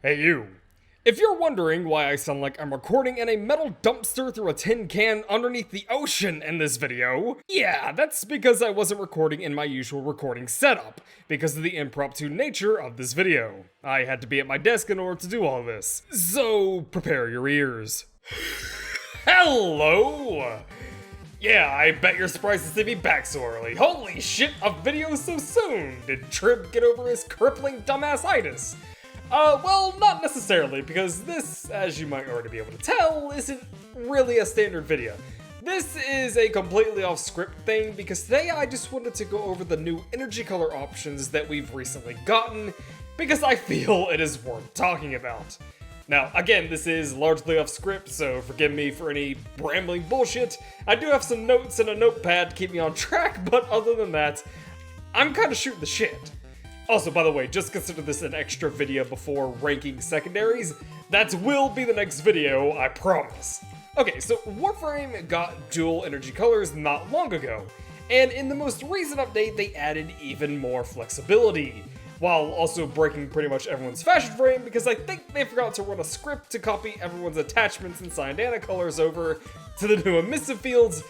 Hey you! If you're wondering why I sound like I'm recording in a metal dumpster through a tin can underneath the ocean in this video, yeah, that's because I wasn't recording in my usual recording setup, because of the impromptu nature of this video. I had to be at my desk in order to do all this. So, prepare your ears. Hello! Yeah, I bet you're surprised to see me back so early. Holy shit, a video so soon! Did Trib get over his crippling dumbass-itis? Well, not necessarily, because this, as you might already be able to tell, isn't really a standard video. This is a completely off-script thing, because today I just wanted to go over the new energy color options that we've recently gotten, because I feel it is worth talking about. Now, again, this is largely off-script, so forgive me for any rambling bullshit. I do have some notes and a notepad to keep me on track, but other than that, I'm kind of shooting the shit. Also, by the way, just consider this an extra video before ranking secondaries. That will be the next video, I promise. Okay, so Warframe got dual energy colors not long ago, and in the most recent update, they added even more flexibility, while also breaking pretty much everyone's fashion frame because I think they forgot to run a script to copy everyone's attachments and Syndana colors over to the new emissive fields,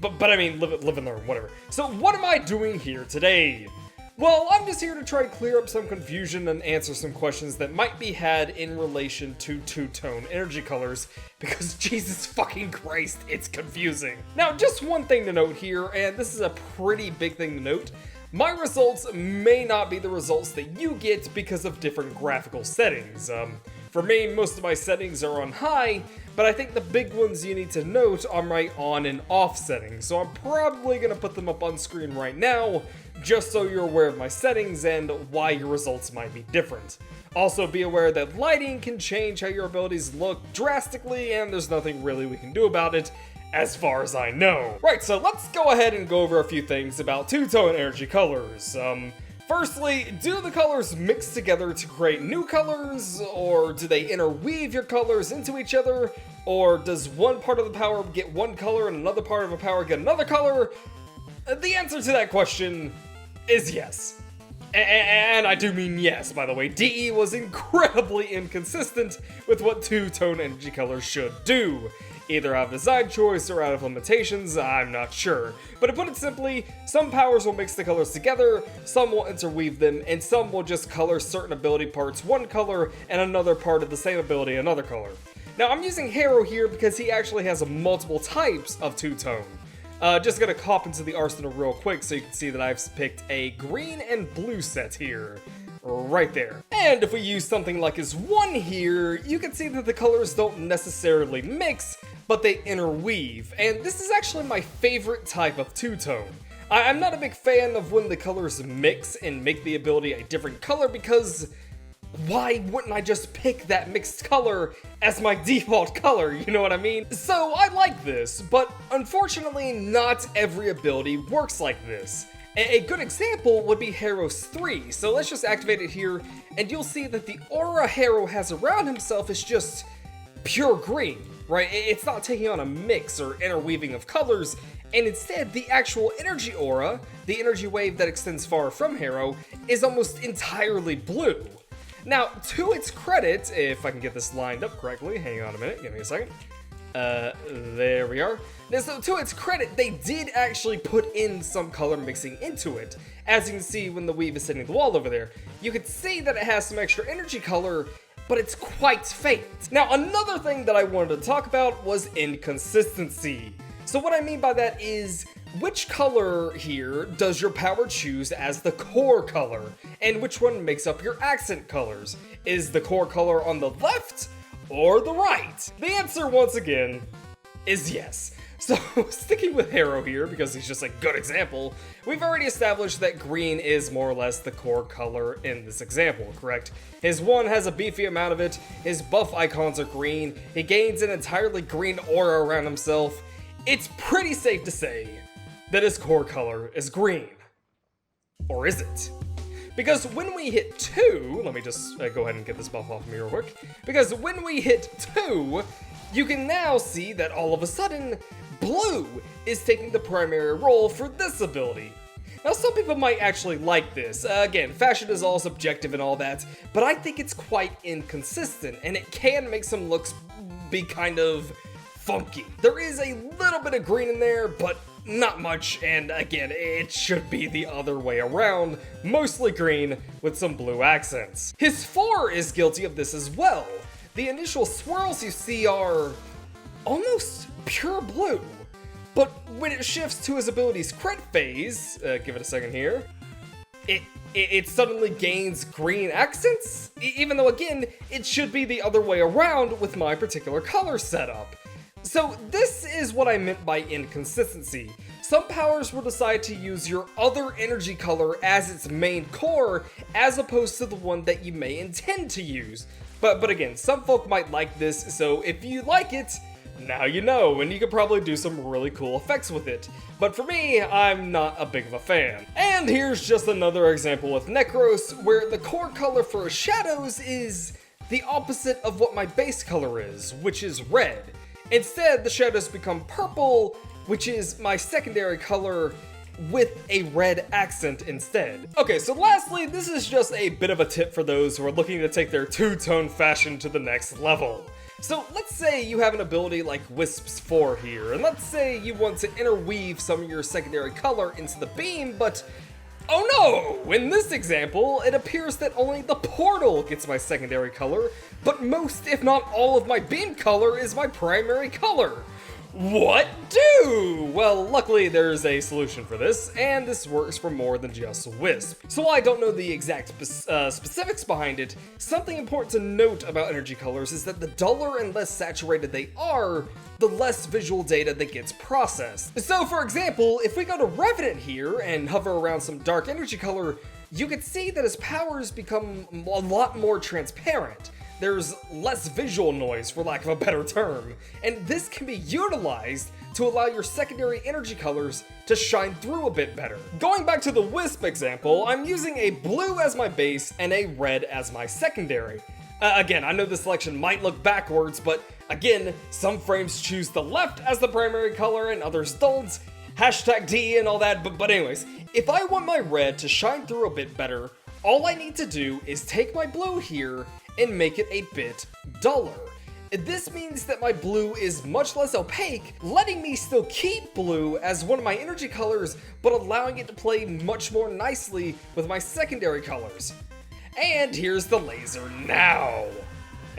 but I mean, live and learn, whatever. So what am I doing here today? Well, I'm just here to try to clear up some confusion and answer some questions that might be had in relation to two-tone energy colors, because Jesus fucking Christ, it's confusing. Now, just one thing to note here, and this is a pretty big thing to note, my results may not be the results that you get because of different graphical settings. For me, most of my settings are on high, but I think the big ones you need to note are my on and off settings, so I'm probably gonna put them up on screen right now, just so you're aware of my settings and why your results might be different. Also be aware that lighting can change how your abilities look drastically, and there's nothing really we can do about it, as far as I know. Right, so let's go ahead and go over a few things about two-tone energy colors. Firstly, do the colors mix together to create new colors, or do they interweave your colors into each other, or does one part of the power get one color and another part of a power get another color? The answer to that question is yes. And I do mean yes, by the way. DE was incredibly inconsistent with what two-tone energy colors should do. Either out of design choice or out of limitations, I'm not sure. But to put it simply, some powers will mix the colors together, some will interweave them, and some will just color certain ability parts one color and another part of the same ability another color. Now I'm using Hero here because he actually has multiple types of two-tone. Just gonna hop into the arsenal real quick so you can see that I've picked a green and blue set here. Right there. And if we use something like his one here, you can see that the colors don't necessarily mix, but they interweave, and this is actually my favorite type of two-tone. I'm not a big fan of when the colors mix and make the ability a different color, because why wouldn't I just pick that mixed color as my default color, you know what I mean? So I like this, but unfortunately not every ability works like this. A good example would be Hero's 3, so let's just activate it here, and you'll see that the aura Hero has around himself is just pure green, right? It's not taking on a mix or interweaving of colors, and instead the actual energy aura, the energy wave that extends far from Hero, is almost entirely blue. Now, to its credit, if I can get this lined up correctly, hang on a minute, give me a second. There we are. Now, so to its credit, they did actually put in some color mixing into it. As you can see when the weave is hitting the wall over there, you can see that it has some extra energy color, but it's quite faint. Now, another thing that I wanted to talk about was inconsistency. So what I mean by that is, which color here does your power choose as the core color, and which one makes up your accent colors? Is the core color on the left or the right? The answer, once again, is yes. So, sticking with Hero here, because he's just a good example, we've already established that green is more or less the core color in this example, correct? His one has a beefy amount of it, his buff icons are green, he gains an entirely green aura around himself. It's pretty safe to say that his core color is green. Or is it? Because when we hit 2, let me just go ahead and get this buff off me real quick. Because when we hit 2, you can now see that all of a sudden, blue is taking the primary role for this ability. Now, some people might actually like this. Again, fashion is all subjective and all that, but I think it's quite inconsistent, and it can make some looks be kind of funky. There is a little bit of green in there, but not much, and again, it should be the other way around, mostly green with some blue accents. His 4 is guilty of this as well. The initial swirls you see are almost pure blue, but when it shifts to his ability's crit phase, give it a second here, it suddenly gains green accents, even though again, it should be the other way around with my particular color setup. So this is what I meant by inconsistency. Some powers will decide to use your other energy color as its main core, as opposed to the one that you may intend to use. But again, some folk might like this, so if you like it, now you know, and you could probably do some really cool effects with it. But for me, I'm not a big of a fan. And here's just another example with Necros, where the core color for his shadows is the opposite of what my base color is, which is red. Instead, the shadows become purple, which is my secondary color, with a red accent instead. Okay, so lastly, this is just a bit of a tip for those who are looking to take their two-tone fashion to the next level. So let's say you have an ability like Wisp's 4 here, and let's say you want to interweave some of your secondary color into the beam, but oh no! In this example, it appears that only the portal gets my secondary color, but most, if not all of my beam color is my primary color. What do? Well, luckily there's a solution for this, and this works for more than just Wisp. So while I don't know the exact specifics behind it, something important to note about energy colors is that the duller and less saturated they are, the less visual data that gets processed. So for example, if we go to Revenant here and hover around some dark energy color, you can see that his powers become a lot more transparent. There's less visual noise, for lack of a better term, and this can be utilized to allow your secondary energy colors to shine through a bit better. Going back to the Wisp example, I'm using a blue as my base and a red as my secondary. Again, I know this selection might look backwards, but again, some frames choose the left as the primary color and others don't. #D and all that, but anyways, if I want my red to shine through a bit better, all I need to do is take my blue here and make it a bit duller. This means that my blue is much less opaque, letting me still keep blue as one of my energy colors, but allowing it to play much more nicely with my secondary colors. And here's the laser now.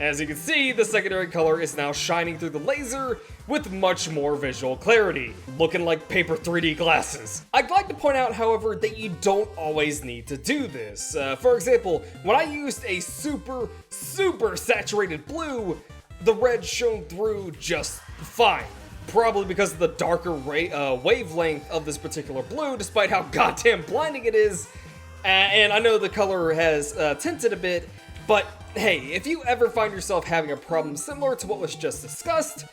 As you can see, the secondary color is now shining through the laser with much more visual clarity, looking like paper 3D glasses. I'd like to point out, however, that you don't always need to do this. For example, when I used a super saturated blue, the red shone through just fine. Probably because of the darker wavelength of this particular blue, despite how goddamn blinding it is. And I know the color has tinted a bit, but hey, if you ever find yourself having a problem similar to what was just discussed,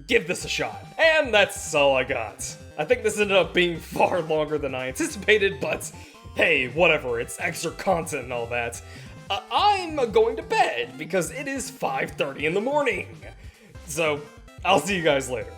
give this a shot. And that's all I got. I think this ended up being far longer than I anticipated, but hey, whatever, it's extra content and all that. I'm going to bed because it is 5:30 in the morning. So, I'll see you guys later.